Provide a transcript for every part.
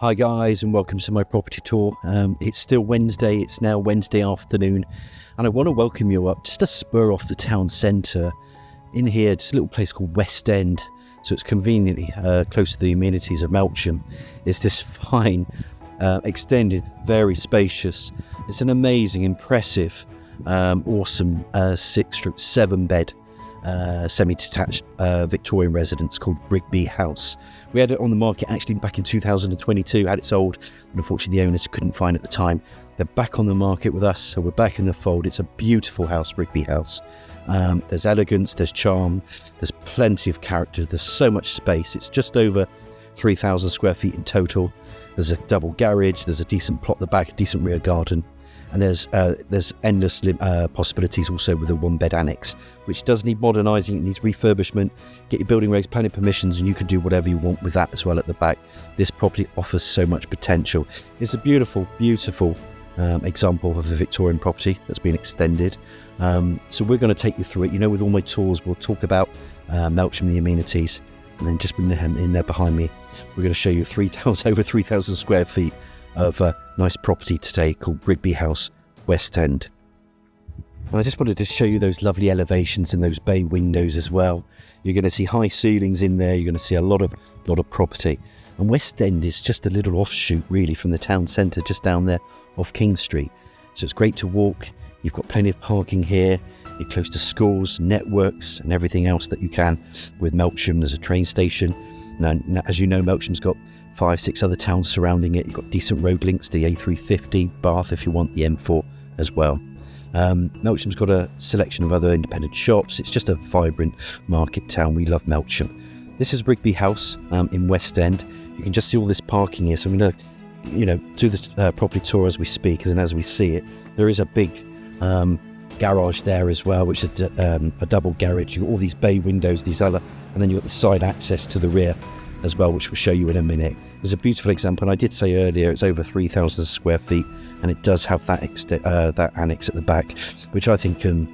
Hi guys, and welcome to my property tour. It's still Wednesday, it's now Wednesday afternoon, and I want to welcome you up just a spur off the town centre. In here, just a little place called West End, so it's conveniently close to the amenities of Melksham. It's this fine, extended, very spacious. It's an amazing, impressive, awesome 6/7 bed semi-detached Victorian residence called Rigby House. We had it on the market actually back in 2022, had it sold, but unfortunately the owners couldn't find it at the time. They're back on the market with us, so we're back in the fold. It's a beautiful house, Rigby House. There's elegance, there's charm, there's plenty of character, there's so much space. It's just over 3,000 square feet in total. There's a double garage, there's a decent plot at the back, a decent rear garden, and there's endless possibilities also with a one-bed annexe, which does need modernising, it needs refurbishment. Get your building regs, planning permissions, and you can do whatever you want with that as well at the back. This property offers so much potential. It's a beautiful, beautiful example of a Victorian property that's been extended. So we're going to take you through it. You know, with all my tours, we'll talk about Melksham, the amenities, and then just in there behind me, we're going to show you over 3,000 square feet of nice property today called Rigby House, West End. And I just wanted to show you those lovely elevations and those bay windows as well. You're going to see high ceilings in there. You're going to see a lot of property. And West End is just a little offshoot really from the town centre, just down there off King Street. So it's great to walk. You've got plenty of parking here. You're close to schools, networks, and everything else that you can with Melksham. There's a train station. Now, as you know, Melksham's got 5-6 other towns surrounding it. You've got decent road links, the A350, Bath if you want, the M4 as well. Melksham's got a selection of other independent shops. It's just a vibrant market town. We love Melksham. This is Rigby House in West End. You can just see all this parking here. So I'm going to, do the property tour as we speak, and as we see it, there is a big garage there as well, which is a double garage. You've got all these bay windows, and then you've got the side access to the rear as well, which we'll show you in a minute. There's a beautiful example, and I did say earlier it's over 3,000 square feet, and it does have that annexe at the back, which I think can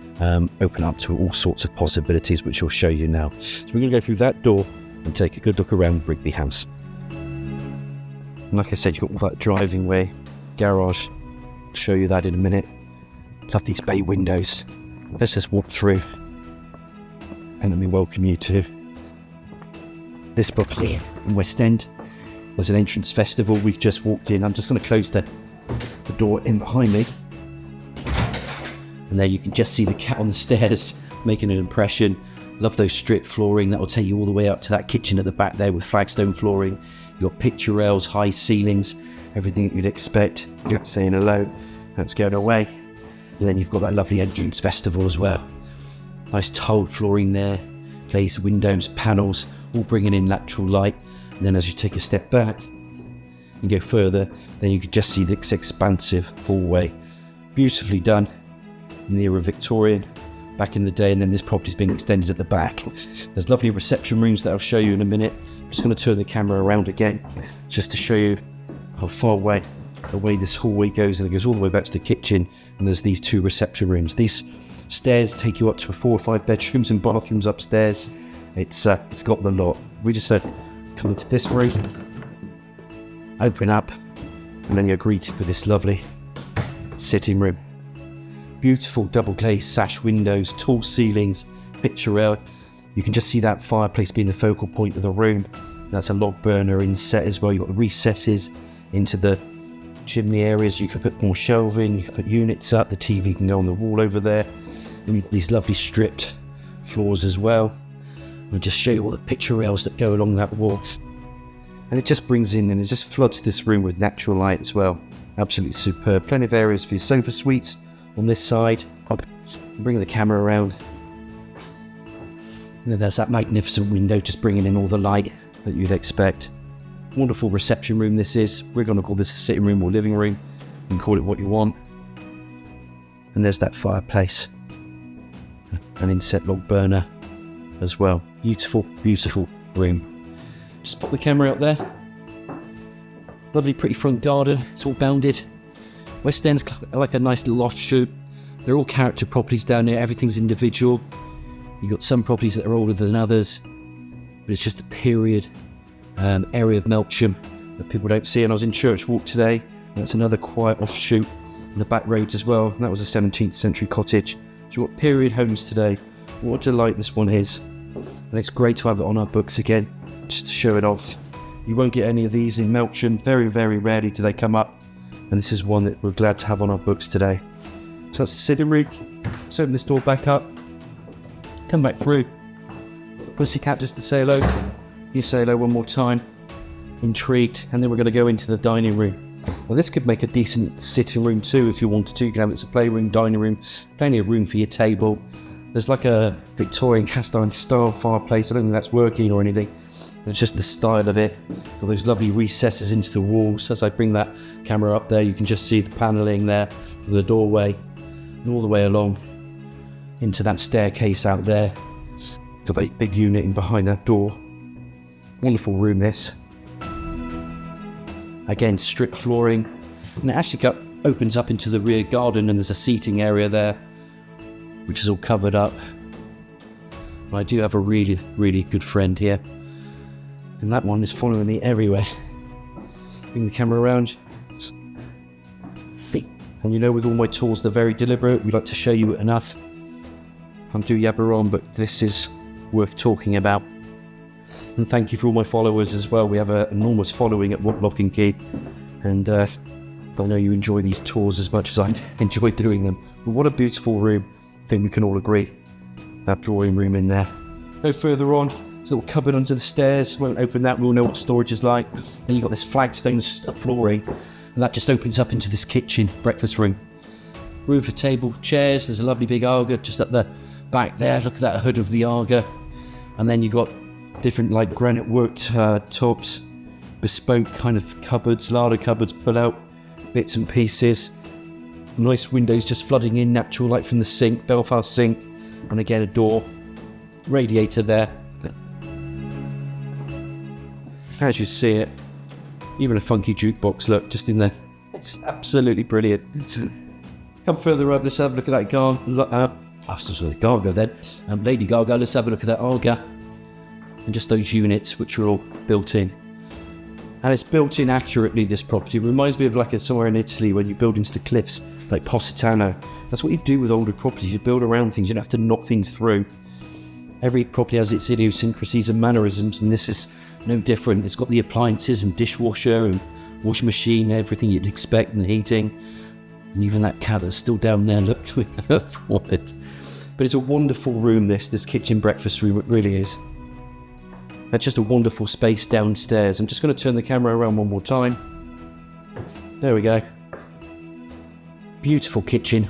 open up to all sorts of possibilities, which I'll show you now. So we're going to go through that door and take a good look around Rigby House. And like I said, you've got all that driving way, garage. I'll show you that in a minute. Love these bay windows. Let's just walk through, and let me welcome you to this property in West End. There's an entrance vestibule. We've just walked in. I'm just going to close the door in behind me, and there you can just see the cat on the stairs making an impression. Love those strip flooring. That will take you all the way up to that kitchen at the back there with Flagstone flooring. You've got picture rails, high ceilings, everything that you'd expect. You're saying hello, that's going away. And then you've got that lovely entrance vestibule as well. Nice tiled flooring there, glazed windows, panels, all bringing in natural light. And then as you take a step back and go further, then you can just see this expansive hallway. Beautifully done in the era of Victorian back in the day, and then this property's been extended at the back. There's lovely reception rooms that I'll show you in a minute. I'm just going to turn the camera around again just to show you how far away this hallway goes, and it goes all the way back to the kitchen, and there's these 2 reception rooms. These stairs take you up to 4 or 5 bedrooms and bathrooms upstairs. It's got the lot. We just come into this room, open up, and then you're greeted with this lovely sitting room. Beautiful double glazed sash windows, tall ceilings, picture rail. You can just see that fireplace being the focal point of the room. That's a log burner inset as well. You've got the recesses into the chimney areas. You can put more shelving, you can put units up, the TV can go on the wall over there. And these lovely stripped floors as well. I'll just show you all the picture rails that go along that wall. And it just brings in, and it just floods this room with natural light as well. Absolutely superb. Plenty of areas for your sofa suites on this side. I'll bring the camera around. And then there's that magnificent window just bringing in all the light that you'd expect. Wonderful reception room this is. We're going to call this a sitting room or living room. You can call it what you want. And there's that fireplace. An inset log burner as well. Beautiful, beautiful room. Just pop the camera out there. Lovely, pretty front garden. It's all bounded. West End's like a nice little offshoot. They're all character properties down there. Everything's individual. You've got some properties that are older than others, but it's just a period area of Melksham that people don't see. And I was in Church Walk today. That's another quiet offshoot in the back roads as well. And that was a 17th century cottage. So we've got period homes today. What a delight this one is. And it's great to have it on our books again, just to show it off. You won't get any of these in Melksham. Very, very rarely do they come up. And this is one that we're glad to have on our books today. So that's the sitting room. Let's open this door back up. Come back through. Pussycat just to say hello. You say hello one more time. Intrigued. And then we're going to go into the dining room. Well, this could make a decent sitting room too if you wanted to. You can have it as a playroom, dining room, plenty of room for your table. There's like a Victorian cast iron style fireplace. I don't think that's working or anything. It's just the style of it. Got those lovely recesses into the walls. As I bring that camera up there, you can just see the panelling there for the doorway and all the way along into that staircase out there. Got that big unit in behind that door. Wonderful room this. Again, strip flooring. And it actually opens up into the rear garden, and there's a seating area there, which is all covered up. But I do have a really, really good friend here. And that one is following me everywhere. Bring the camera around. And you know, with all my tools, they're very deliberate. We like to show you enough. I'm do yabber on, but this is worth talking about. And thank you for all my followers as well. We have an enormous following at Lock and Key. And I know you enjoy these tours as much as I enjoy doing them. But what a beautiful room. I think we can all agree. That drawing room in there. Go further on. There's a little cupboard under the stairs. Won't open that. We'll know what storage is like. Then you've got this Flagstone flooring. And that just opens up into this kitchen, breakfast room. Room for table, chairs. There's a lovely big Arga just up the back there. Look at that hood of the Arga. And then you've got different like granite worked tops, bespoke kind of cupboards, larder cupboards, pull out bits and pieces. Nice windows just flooding in, natural light from the sink, Belfast sink. And again, a door, radiator there. As you see it, even a funky jukebox look just in there. It's absolutely brilliant. Come further up, let's have a look at that Gaga then. Lady Gaga, let's have a look at that Arga. And just those units which are all built in. And it's built in accurately, this property. It reminds me of like somewhere in Italy when you build into the cliffs, like Positano. That's what you do with older properties. You build around things, you don't have to knock things through. Every property has its idiosyncrasies and mannerisms, and this is no different. It's got the appliances and dishwasher and washing machine, everything you'd expect, and heating. And even that cat that's still down there, look for it. But it's a wonderful room, this kitchen breakfast room, it really is. That's just a wonderful space downstairs. I'm just going to turn the camera around one more time. There we go. Beautiful kitchen.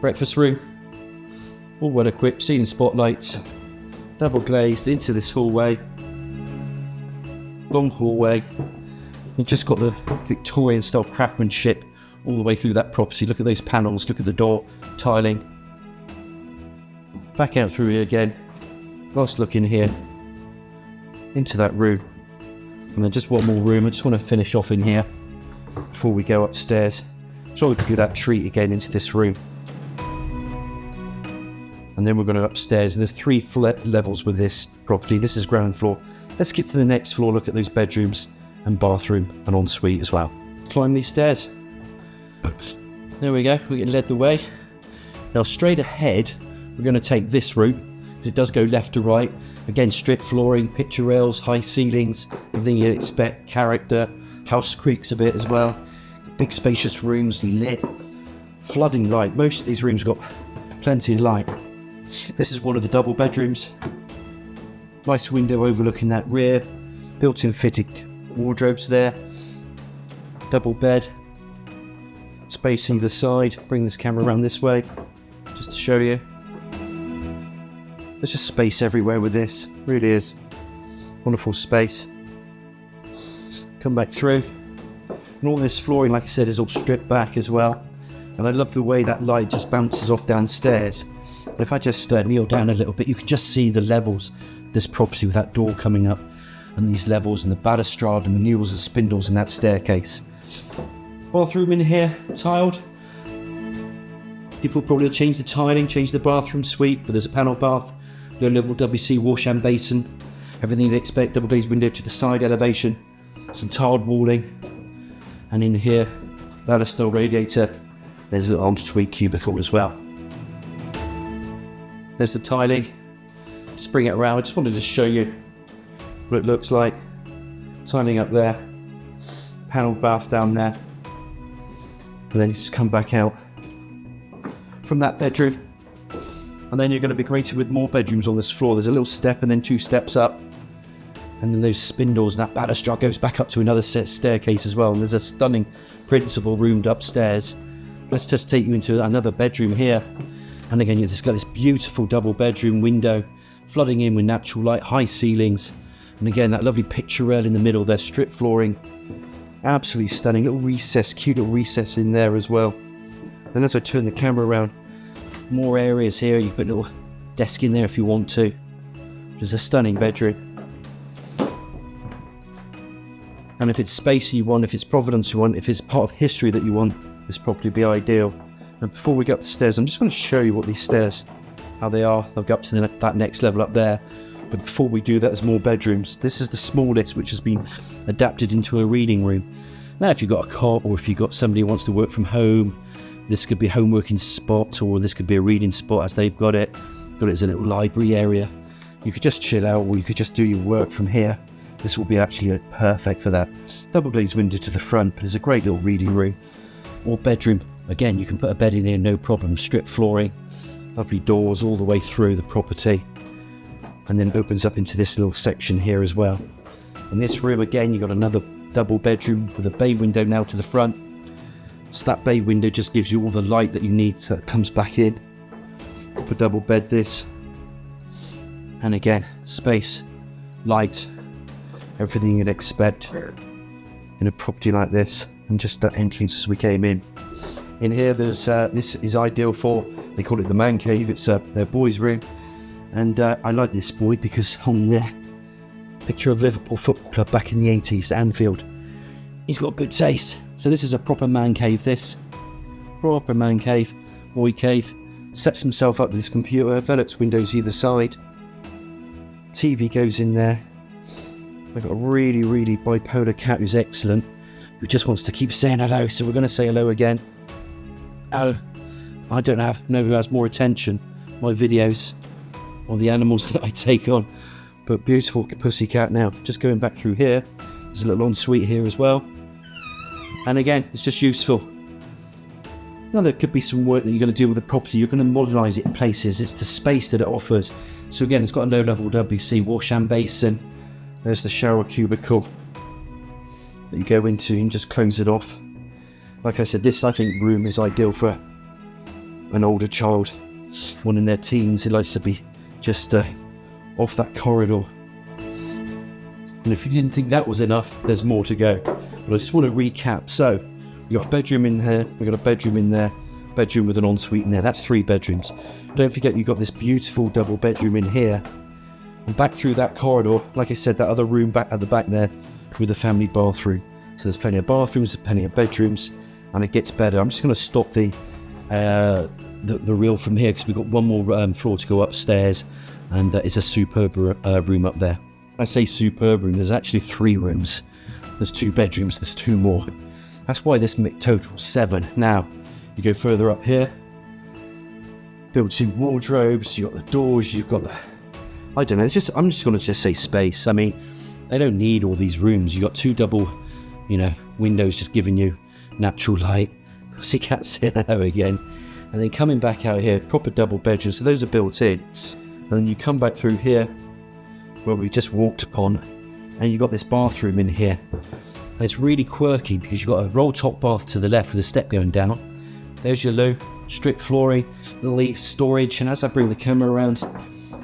Breakfast room. All well equipped, ceiling spotlights. Double glazed into this hallway. Long hallway. You've just got the Victorian style craftsmanship all the way through that property. Look at those panels, look at the door, tiling. Back out through here again. Last look in here. Into that room. And then just one more room. I just want to finish off in here before we go upstairs. So we can do that treat again into this room. And then we're going to upstairs. And there's 3 levels with this property. This is ground floor. Let's get to the next floor, look at those bedrooms and bathroom and ensuite as well. Climb these stairs. There we go, we get led the way. Now straight ahead, we're going to take this route, because it does go left to right. Again, strip flooring, picture rails, high ceilings, everything you'd expect, character, house creaks a bit as well. Big spacious rooms, lit, flooding light. Most of these rooms got plenty of light. This is one of the double bedrooms. Nice window overlooking that rear, built-in fitted wardrobes there, double bed, space either side. Bring this camera around this way, just to show you. There's just space everywhere with this, really is. Wonderful space. Come back through. And all this flooring, like I said, is all stripped back as well. And I love the way that light just bounces off downstairs. And if I just kneel down a little bit, you can just see the levels of this property with that door coming up. And these levels and the balustrade and the newels and spindles and that staircase. Bathroom in here, tiled. People probably will change the tiling, change the bathroom suite, but there's a panel bath, low level WC wash and basin. Everything you'd expect, double glazed window to the side elevation. some tiled walling, and in here, ladder style radiator. There's a little ensuite cubicle as well. There's the tiling. Just bring it around. I just wanted to show you what it looks like. Tiling up there, panelled bath down there, and then you just come back out from that bedroom, and then you're going to be greeted with more bedrooms on this floor. There's a little step and then 2 steps up, and then those spindles and that balustrade goes back up to another staircase as well, and there's a stunning principal room upstairs. Let's just take you into another bedroom here, and again you've just got this beautiful double bedroom window flooding in with natural light, high ceilings, and again that lovely picture rail in the middle there, strip flooring, absolutely stunning. Little recess, cute little recess in there as well. Then as I turn the camera around, more areas here. You can put a little desk in there if you want to. There's a stunning bedroom. And if it's space you want, if it's provenance you want, if it's part of history that you want, this property would be ideal. And before we go up the stairs, I'm just going to show you what these stairs, how they are. They'll go up to that next level up there. But before we do that, there's more bedrooms. This is the smallest, which has been adapted into a reading room. Now, if you've got a cot, or if you've got somebody who wants to work from home, this could be a home working spot, or this could be a reading spot as they've got it. Got it as a little library area. You could just chill out, or you could just do your work from here. This will be actually perfect for that. Double glazed window to the front, but it's a great little reading room. Or bedroom. Again, you can put a bed in there, no problem. Strip flooring, lovely doors all the way through the property. And then it opens up into this little section here as well. In this room, again, you've got another double bedroom with a bay window now to the front. So that bay window just gives you all the light that you need, so it comes back in. Up a double bed this. And again, space, light, everything you'd expect in a property like this. And just that entrance as we came in. In here, there's this is ideal for, they call it the man cave. It's their boys' room. And I like this boy because on there, picture of Liverpool Football Club back in the 80s, Anfield. He's got good taste. So this is a proper man cave, this. Proper man cave, boy cave. Sets himself up with his computer, Velux windows either side. TV goes in there. I've got a really, really bipolar cat who's excellent, who just wants to keep saying hello, so we're going to say hello again. Oh, I don't know who has more attention, my videos or the animals that I take on. But beautiful pussycat now. Just going back through here, there's a little ensuite here as well. And again, it's just useful. Now there could be some work that you're going to do with the property. You're going to modernise it in places. It's the space that it offers. So again, it's got a low-level WC wash and basin. There's the shower cubicle that you go into and just close it off. Like I said, this I think room is ideal for an older child, one in their teens who likes to be just off that corridor. And if you didn't think that was enough, there's more to go. But I just want to recap. So we've got a bedroom in here, we've got a bedroom in there, bedroom with an ensuite in there. That's 3 bedrooms. Don't forget you've got this beautiful double bedroom in here. And back through that corridor, like I said, that other room back at the back there with a family bathroom. So there's plenty of bathrooms, plenty of bedrooms, and it gets better. I'm just going to stop the reel from here because we've got one more floor to go upstairs, and it's a superb room up there. When I say superb room, there's actually 3 rooms. There's 2 bedrooms, there's 2 more. That's why this totals 7. Now, you go further up here, built-in wardrobes, you've got the doors, you've got the... I don't know, I'm just going to say space. I mean, they don't need all these rooms. You've got 2 double, windows just giving you natural light. Pussycat saying hello again. And then coming back out here, proper double bedrooms. So those are built in. And then you come back through here, where we just walked upon, and you've got this bathroom in here. And it's really quirky because you've got a roll top bath to the left with a step going down. There's your loo, strip flooring, little storage. And as I bring the camera around,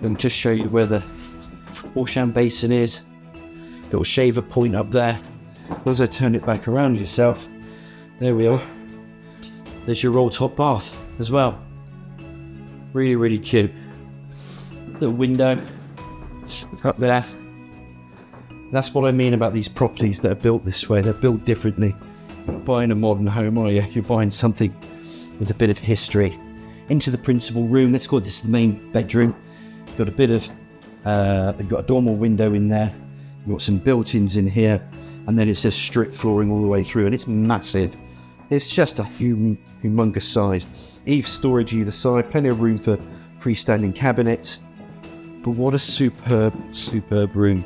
I'll just show you where the wash and basin is. Little shaver point up there. As I turn it back around yourself, there we are. There's your roll top bath as well. Really, really cute. Little window up there. That's what I mean about these properties that are built this way. They're built differently. You're not buying a modern home, are you? You're buying something with a bit of history. Into the principal room. Let's call this the main bedroom. You've got a bit of, you've got a dormer window in there. You've got some built-ins in here. and then it says strip flooring all the way through, and it's massive. It's just a humongous size. Eave storage either side, plenty of room for freestanding cabinets. But what a superb room.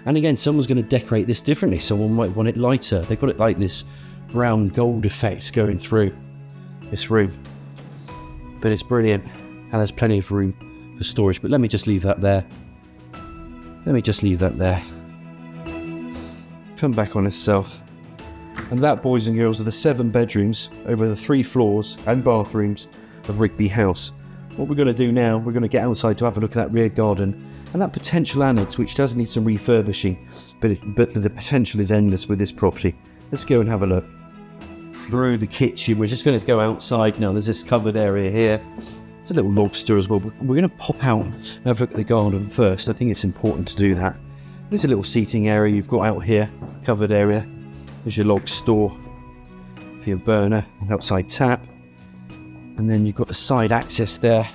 And again, someone's going to decorate this differently. Someone might want it lighter. They've got it like this brown gold effect going through this room. But it's brilliant, and there's plenty of room for storage. But let me just leave that there. Come back on itself. And that, boys and girls, are the 7 bedrooms over the 3 floors and bathrooms of Rigby House. What we're going to do now, we're going to get outside to have a look at that rear garden and that potential annex, which does need some refurbishing, but the potential is endless with this property. Let's go and have a look. Through the kitchen, we're just going to go outside now. There's this covered area here. There's a little log store as well, but we're going to pop out and have a look at the garden first. I think it's important to do that. There's a little seating area you've got out here, covered area. There's your log store for your burner, outside tap. And then you've got the side access there.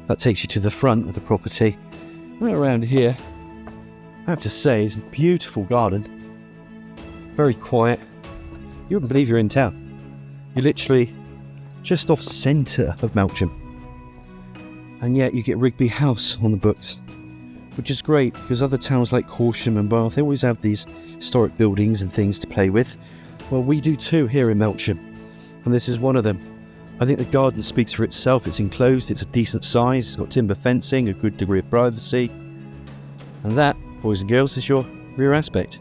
That takes you to the front of the property. Right around here, I have to say, it's a beautiful garden. Very quiet. You wouldn't believe you're in town. You're literally just off centre of Melksham. And yet you get Rigby House on the books, which is great because other towns like Horsham and Bath, they always have these historic buildings and things to play with. Well, we do too here in Melksham, and this is one of them. I think the garden speaks for itself. It's enclosed, it's a decent size, it's got timber fencing, a good degree of privacy. And that, boys and girls, is your rear aspect.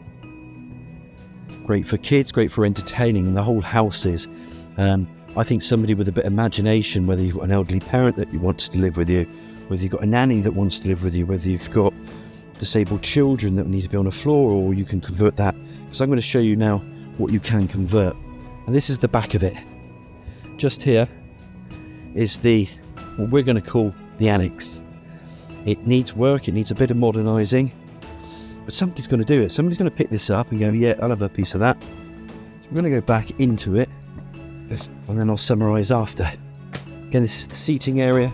Great for kids, great for entertaining, and the whole house is. I think somebody with a bit of imagination, whether you've got an elderly parent that you want to live with you, whether you've got a nanny that wants to live with you, whether you've got disabled children that need to be on a floor, or you can convert that. Because I'm going to show you now what you can convert. And this is the back of it. Just here is what we're going to call the annexe. It needs work, it needs a bit of modernising, but somebody's going to do it. Somebody's going to pick this up and go, yeah, I'll have a piece of that. So we're going to go back into it, and then I'll summarise after. Again, this is the seating area.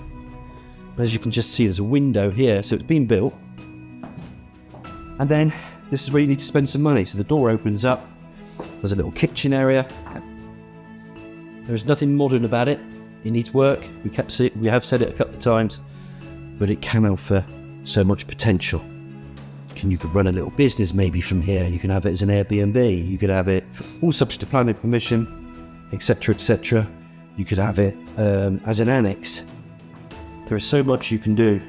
As you can just see, there's a window here, so it's been built. And then this is where you need to spend some money. So the door opens up, there's a little kitchen area. There's nothing modern about it. It needs work. We have said it a couple of times, but it can offer so much potential. You could run a little business maybe from here. You can have it as an Airbnb. You could have it all subject to planning permission, etc., etc. You could have it as an annex. There is so much you can do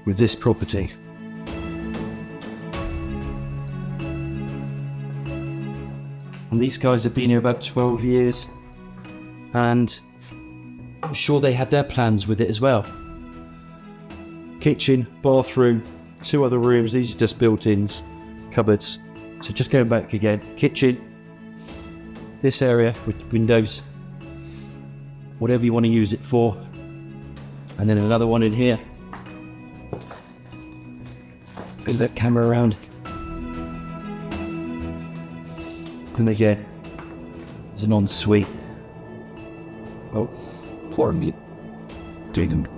with this property. And these guys have been here about 12 years. And I'm sure they had their plans with it as well. Kitchen, bathroom, 2 other rooms. These are just built-ins, cupboards. So just going back again, kitchen, this area with windows, whatever you want to use it for. And then another one in here. Bring that camera around. And again, there's an ensuite. Oh, doing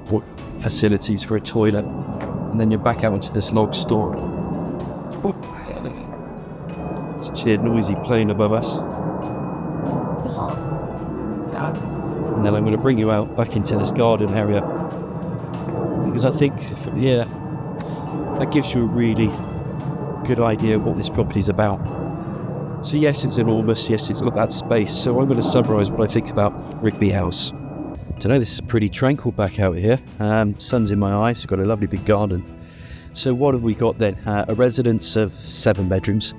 facilities for a toilet, and then you're back out into this log store. It's actually a noisy plane above us. And then I'm going to bring you out back into this garden area, because I think from here that gives you a really good idea of what this property is about. So yes, it's enormous, yes, it's got that space. So I'm going to summarise what I think about Rigby House. I don't know, this is pretty tranquil back out here. Sun's in my eyes, we've got a lovely big garden. So what have we got then? A residence of 7 bedrooms,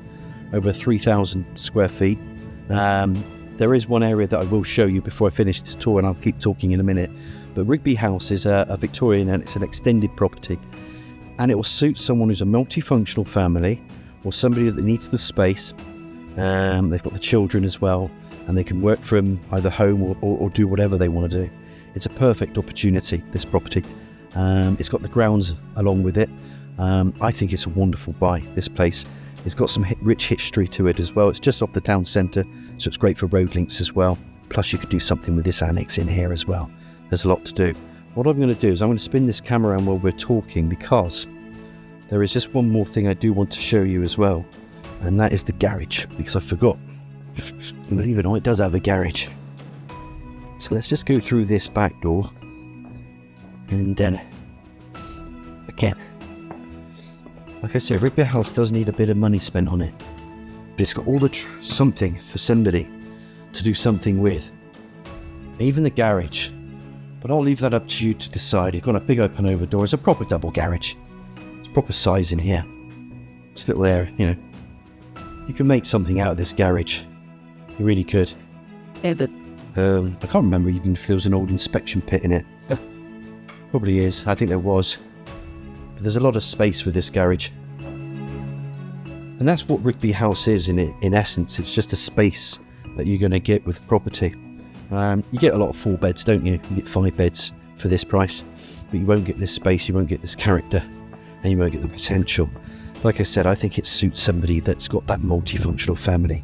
over 3,000 square feet. There is one area that I will show you before I finish this tour, and I'll keep talking in a minute. But Rigby House is a Victorian, and it's an extended property. And it will suit someone who's a multifunctional family, or somebody that needs the space. They've got the children as well, and they can work from either home or do whatever they want to do. It's a perfect opportunity, this property. It's got the grounds along with it. I think it's a wonderful buy, this place. It's got some rich history to it as well. It's just off the town centre, so it's great for road links as well. Plus you could do something with this annex in here as well. There's a lot to do. What I'm going to do is I'm going to spin this camera around while we're talking, because there is just one more thing I do want to show you as well. And that is the garage, because I forgot. Believe it or not, it does have a garage. So let's just go through this back door. And again, like I said, Rigby House does need a bit of money spent on it. But it's got all the something for somebody to do something with. Even the garage. But I'll leave that up to you to decide. You've got a big open over door. It's a proper double garage. It's proper size in here. This little area, you know. You can make something out of this garage. You really could. I can't remember even if there was an old inspection pit in it. Probably is. I think there was. But there's a lot of space with this garage. And that's what Rigby House is in essence. It's just a space that you're going to get with property. You get a lot of 4 beds, don't you? You get 5 beds for this price. But you won't get this space, you won't get this character, and you won't get the potential. Like I said, I think it suits somebody that's got that multifunctional family.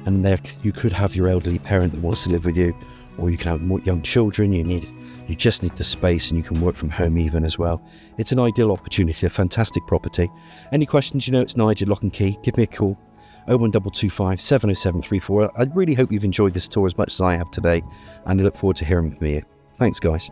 And there you could have your elderly parent that wants to live with you, or you can have more young children. You just need the space, and you can work from home even as well. It's an ideal opportunity, a fantastic property. Any questions, you know it's Nigel, Lock and Key. Give me a call, 01225 707 34. I really hope you've enjoyed this tour as much as I have today, and I look forward to hearing from you. Thanks, guys.